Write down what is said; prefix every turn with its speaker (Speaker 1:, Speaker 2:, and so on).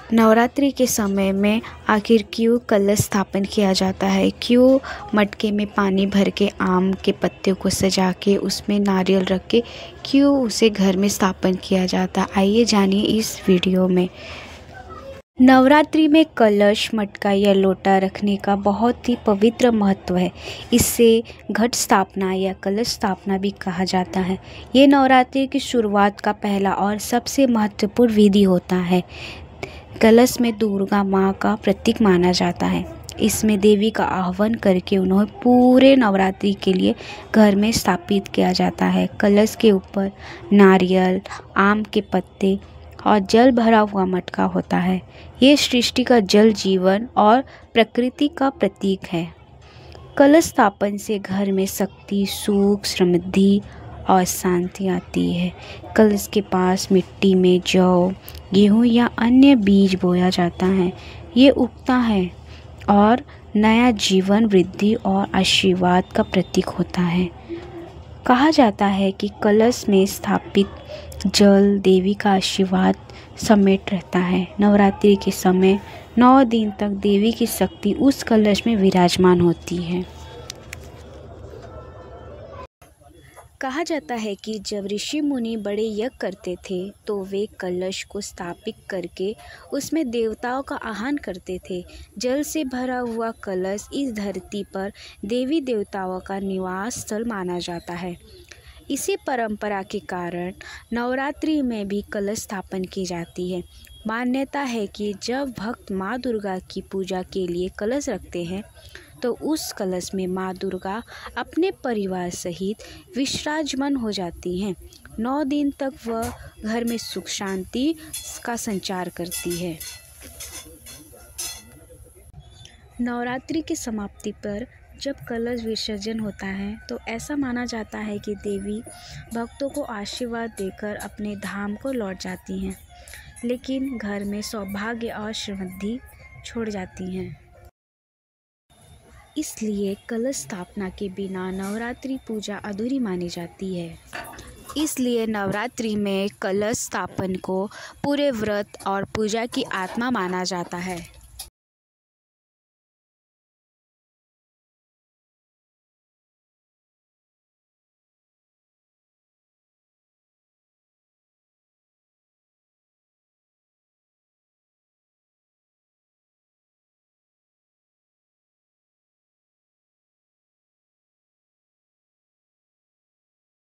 Speaker 1: नवरात्रि के समय में आखिर क्यों कलश स्थापन किया जाता है? क्यों मटके में पानी भर के आम के पत्तियों को सजा के उसमें नारियल रख के क्यों उसे घर में स्थापन किया जाता है? आइए जानिए इस वीडियो में। नवरात्रि में कलश, मटका या लोटा रखने का बहुत ही पवित्र महत्व है। इसे घट स्थापना या कलश स्थापना भी कहा जाता है। ये नवरात्रि की शुरुआत का पहला और सबसे महत्वपूर्ण विधि होता है। कलश में दुर्गा माँ का प्रतीक माना जाता है। इसमें देवी का आह्वान करके उन्हें पूरे नवरात्रि के लिए घर में स्थापित किया जाता है। कलश के ऊपर नारियल, आम के पत्ते और जल भरा हुआ मटका होता है। ये सृष्टि का जल, जीवन और प्रकृति का प्रतीक है। कलश स्थापन से घर में शक्ति, सुख, समृद्धि और शांति आती है। कलश के पास मिट्टी में जौ, गेहूँ या अन्य बीज बोया जाता है। ये उगता है और नया जीवन, वृद्धि और आशीर्वाद का प्रतीक होता है। कहा जाता है कि कलश में स्थापित जल देवी का आशीर्वाद समेट रहता है। नवरात्रि के समय 9 दिन तक देवी की शक्ति उस कलश में विराजमान होती है। कहा जाता है कि जब ऋषि मुनि बड़े यज्ञ करते थे तो वे कलश को स्थापित करके उसमें देवताओं का आह्वान करते थे। जल से भरा हुआ कलश इस धरती पर देवी देवताओं का निवास स्थल माना जाता है। इसी परंपरा के कारण नवरात्रि में भी कलश स्थापन की जाती है। मान्यता है कि जब भक्त माँ दुर्गा की पूजा के लिए कलश रखते हैं तो उस कलश में माँ दुर्गा अपने परिवार सहित विराजमान हो जाती हैं। 9 दिन तक वह घर में सुख शांति का संचार करती है। नवरात्रि की समाप्ति पर जब कलश विसर्जन होता है तो ऐसा माना जाता है कि देवी भक्तों को आशीर्वाद देकर अपने धाम को लौट जाती हैं, लेकिन घर में सौभाग्य और समृद्धि छोड़ जाती हैं। इसलिए कलश स्थापना के बिना नवरात्रि पूजा अधूरी मानी जाती है। इसलिए नवरात्रि में कलश स्थापन को पूरे व्रत और पूजा की आत्मा माना जाता है।